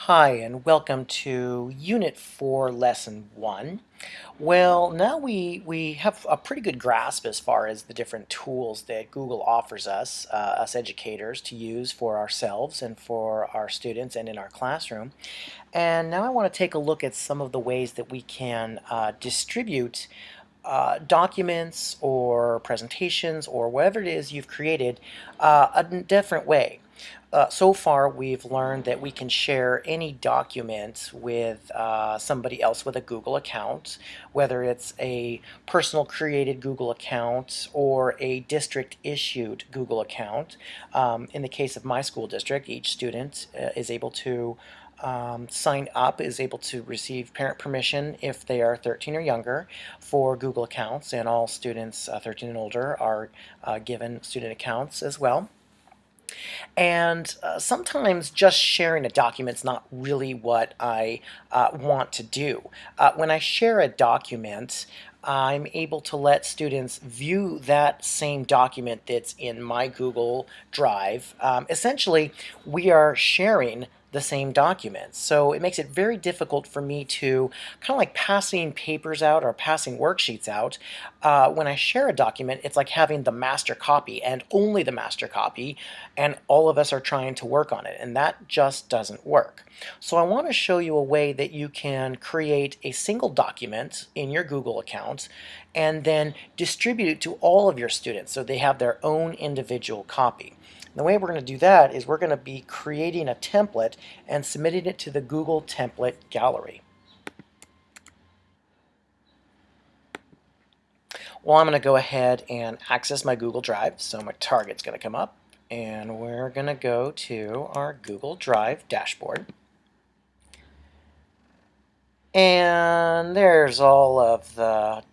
Hi, and welcome to Unit 4, Lesson 1. Well, now we have a pretty good grasp as far as the different tools that Google offers us educators, to use for ourselves and for our students and in our classroom. And now I want to take a look at some of the ways that we can distribute documents or presentations or whatever it is you've created a different way. So far, we've learned that we can share any document with somebody else with a Google account, whether it's a personal created Google account or a district issued Google account. In the case of my school district, each student is able to sign up, is able to receive parent permission if they are 13 or younger for Google accounts, and all students 13 and older are given student accounts as well. And sometimes just sharing a document is not really what I want to do. When I share a document, I'm able to let students view that same document that's in my Google Drive. Essentially, we are sharing the same documents. So it makes it very difficult for me to kind of like passing papers out or passing worksheets out. When I share a document, it's like having the master copy and only the master copy, and all of us are trying to work on it, and that just doesn't work. So I want to show you a way that you can create a single document in your Google account and then distribute it to all of your students so they have their own individual copy. The way we're going to do that is we're going to be creating a template and submitting it to the Google Template Gallery. Well, I'm going to go ahead and access my Google Drive. So my target's going to come up, and we're going to go to our Google Drive dashboard. And there's all of the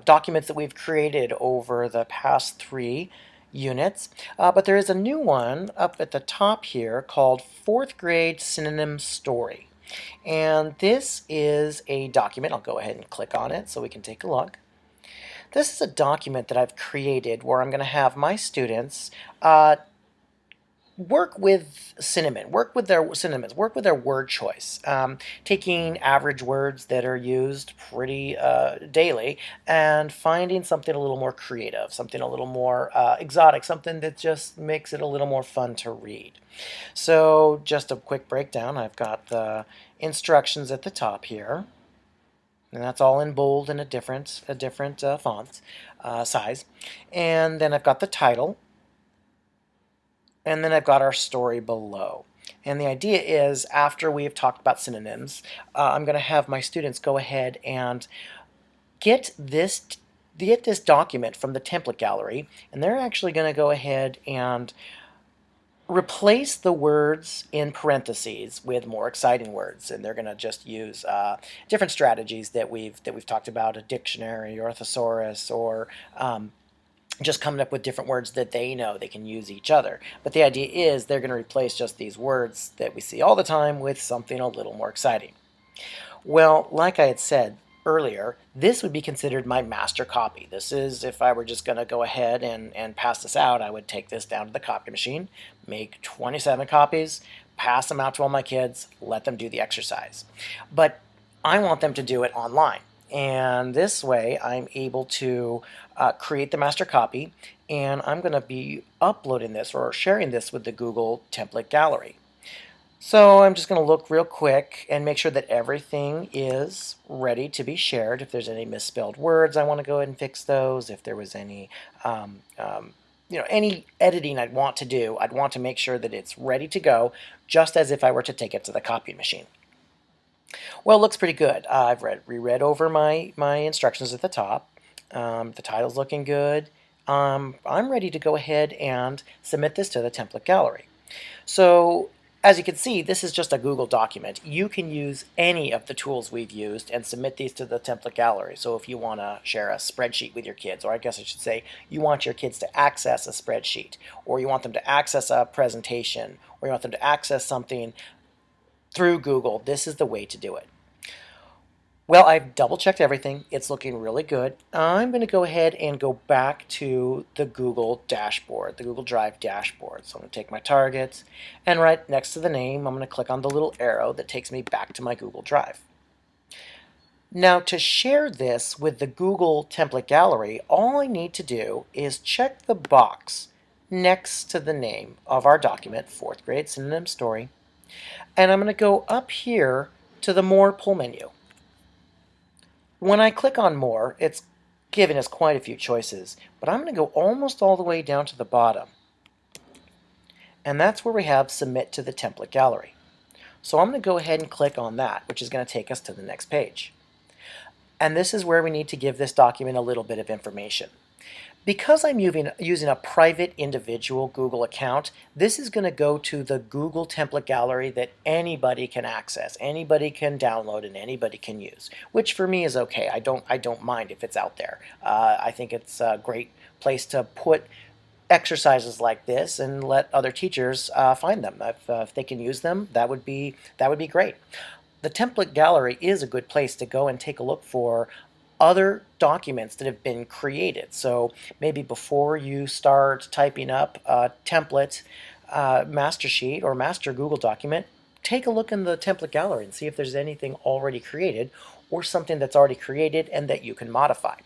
documents that we've created over the past 3 units. But there is a new one up at the top here called 4th Grade Synonym Story. And this is a document. I'll go ahead and click on it so we can take a look. This is a document that I've created where I'm going to have my students work with cinnamon, work with their synonyms, work with their word choice, taking average words that are used pretty daily and finding something a little more creative, something a little more exotic, something that just makes it a little more fun to read. So just a quick breakdown. I've got the instructions at the top here, and that's all in bold and a different font size. And then I've got the title, and then I've got our story below. And the idea is, after we have talked about synonyms, I'm going to have my students go ahead and get this document from the template gallery, and they're actually going to go ahead and replace the words in parentheses with more exciting words, and they're going to just use different strategies that we've talked about: a dictionary or a thesaurus, or just coming up with different words that they know they can use each other. But the idea is they're going to replace just these words that we see all the time with something a little more exciting. Well, like I had said earlier, this would be considered my master copy. This is, if I were just going to go ahead and pass this out, I would take this down to the copy machine, make 27 copies, pass them out to all my kids, let them do the exercise. But I want them to do it online. And this way I'm able to create the master copy, and I'm going to be uploading this or sharing this with the Google Template Gallery. So I'm just going to look real quick and make sure that everything is ready to be shared. If there's any misspelled words, I want to go ahead and fix those. If there was any any editing I'd want to do, I'd want to make sure that it's ready to go, just as if I were to take it to the copying machine. Well, it looks pretty good. I've reread over my instructions at the top. The title's looking good. I'm ready to go ahead and submit this to the template gallery. So as you can see, this is just a Google document. You can use any of the tools we've used and submit these to the template gallery. So if you want to share a spreadsheet with your kids, or I guess I should say you want your kids to access a spreadsheet, or you want them to access a presentation, or you want them to access something through Google, this is the way to do it. Well, I've double checked everything. It's looking really good. I'm going to go ahead and go back to the Google dashboard, the Google Drive dashboard. So I'm going to take my targets, and right next to the name, I'm going to click on the little arrow that takes me back to my Google Drive. Now, to share this with the Google Template Gallery, all I need to do is check the box next to the name of our document, 4th grade synonym story, and I'm going to go up here to the More pull menu. When I click on More, it's giving us quite a few choices, but I'm going to go almost all the way down to the bottom, and that's where we have Submit to the Template Gallery. So I'm going to go ahead and click on that, which is going to take us to the next page. And this is where we need to give this document a little bit of information. Because I'm using a private individual Google account, this is going to go to the Google Template Gallery that anybody can access, anybody can download, and anybody can use, which for me is okay. I don't mind if it's out there. I think it's a great place to put exercises like this and let other teachers find them. If they can use them, that would be great. The template gallery is a good place to go and take a look for other documents that have been created. So maybe before you start typing up a template master sheet or master Google document, take a look in the template gallery and see if there's anything already created or something that's already created and that you can modify.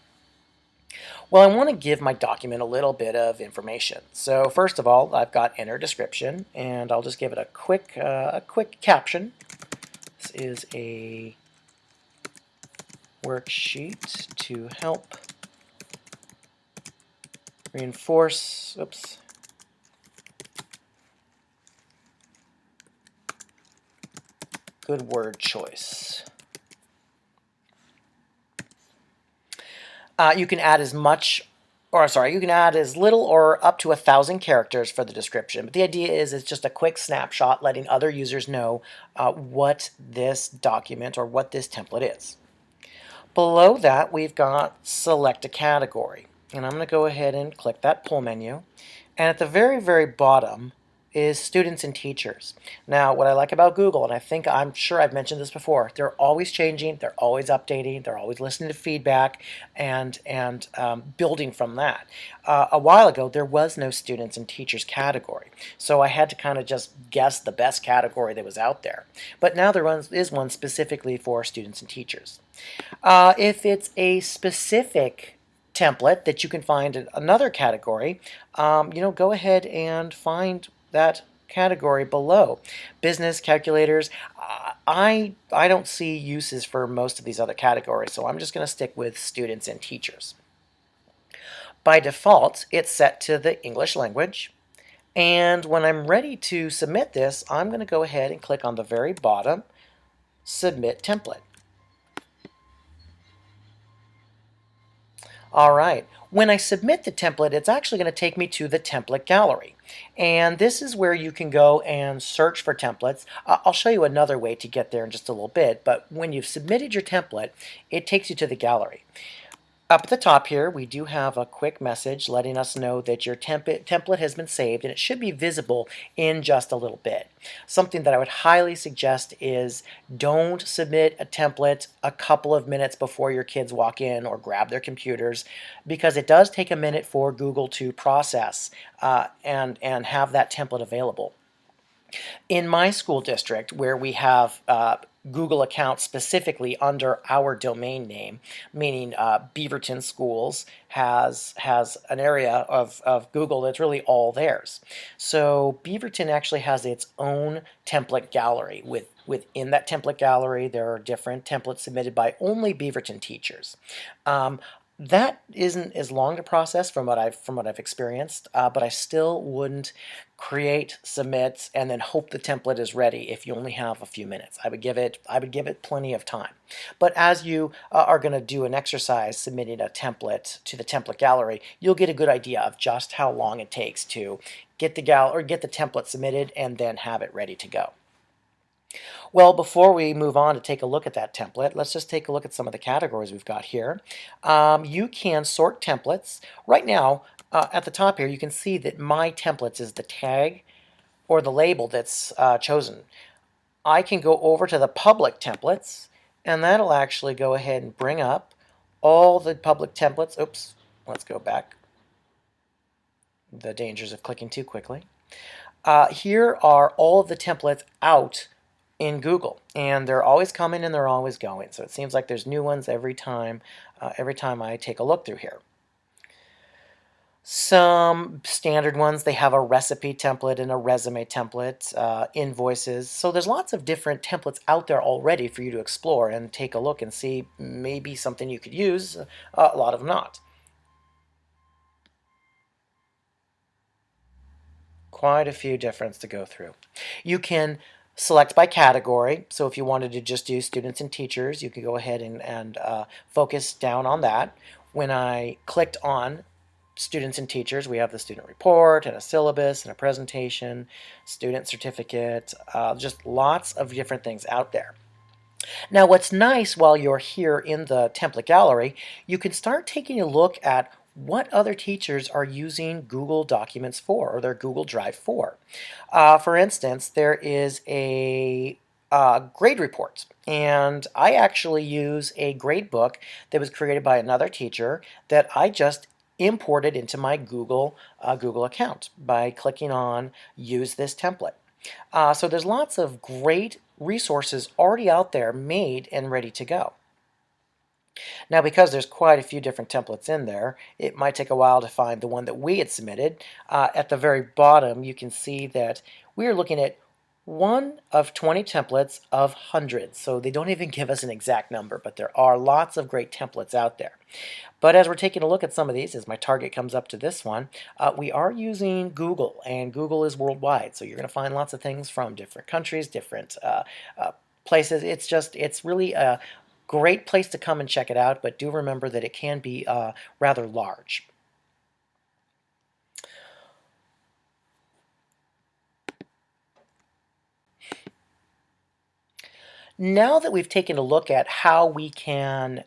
Well, I want to give my document a little bit of information. So first of all, I've got enter description, and I'll just give it a quick caption. This is a worksheet to help reinforce, good word choice. You can add as much, or sorry, you can add as little or up to 1,000 characters for the description. But the idea is it's just a quick snapshot letting other users know what this document or what this template is. Below that, we've got select a category. And I'm going to go ahead and click that pull menu. And at the very bottom is students and teachers. Now, what I like about Google, and I'm sure I've mentioned this before, they're always changing, they're always updating, they're always listening to feedback and building from that. A while ago, there was no students and teachers category, so I had to kind of just guess the best category that was out there. But now there is one specifically for students and teachers. If it's a specific template that you can find in another category, go ahead and find that category below. Business, calculators, I don't see uses for most of these other categories, so I'm just going to stick with students and teachers. By default, it's set to the English language, and when I'm ready to submit this, I'm going to go ahead and click on the very bottom, Submit Template. All right, when I submit the template, it's actually going to take me to the template gallery. And this is where you can go and search for templates. I'll show you another way to get there in just a little bit, but when you've submitted your template, it takes you to the gallery. Up at the top here, we do have a quick message letting us know that your template has been saved, and it should be visible in just a little bit. Something that I would highly suggest is don't submit a template a couple of minutes before your kids walk in or grab their computers, because it does take a minute for Google to process and have that template available. In my school district, where we have Google accounts specifically under our domain name, meaning Beaverton Schools has an area of Google that's really all theirs. So Beaverton actually has its own template gallery. Within that template gallery, there are different templates submitted by only Beaverton teachers. That isn't as long to process from what I've experienced, but I still wouldn't create, submit, and then hope the template is ready if you only have a few minutes. I would give it plenty of time. But as you are going to do an exercise submitting a template to the template gallery, you'll get a good idea of just how long it takes to get the template submitted and then have it ready to go. Well, before we move on to take a look at that template, let's just take a look at some of the categories we've got here. You can sort templates. Right now, at the top here, you can see that My Templates is the tag or the label that's chosen. I can go over to the Public Templates, And that'll actually go ahead and bring up all the public templates. Oops, let's go back. The dangers of clicking too quickly. Here are all of the templates out in Google, and they're always coming and they're always going. So it seems like there's new ones every time I take a look through here. Some standard ones, they have a recipe template and a resume template, invoices. So there's lots of different templates out there already for you to explore and take a look and see maybe something you could use, a lot of them not. Quite a few different to go through. You can select by category. So if you wanted to just do students and teachers, you could go ahead and focus down on that. When I clicked on students and teachers, we have the student report and a syllabus and a presentation, student certificate, just lots of different things out there. Now, what's nice while you're here in the template gallery, you can start taking a look at what other teachers are using Google Documents for, or their Google Drive for. For instance, there is a grade report, and I actually use a grade book that was created by another teacher that I just imported into my Google account by clicking on Use This Template. So there's lots of great resources already out there made and ready to go. Now, because there's quite a few different templates in there, it might take a while to find the one that we had submitted. At the very bottom, you can see that we're looking at one of 20 templates of hundreds. So they don't even give us an exact number, but there are lots of great templates out there. But as we're taking a look at some of these, as my target comes up to this one, we are using Google, and Google is worldwide. So you're going to find lots of things from different countries, different places. It's really a great place to come and check it out, but do remember that it can be rather large. Now that we've taken a look at how we can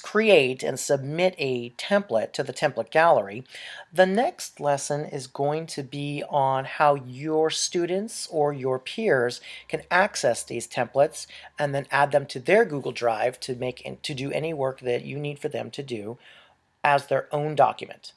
create and submit a template to the template gallery, the next lesson is going to be on how your students or your peers can access these templates and then add them to their Google Drive to do any work that you need for them to do as their own document.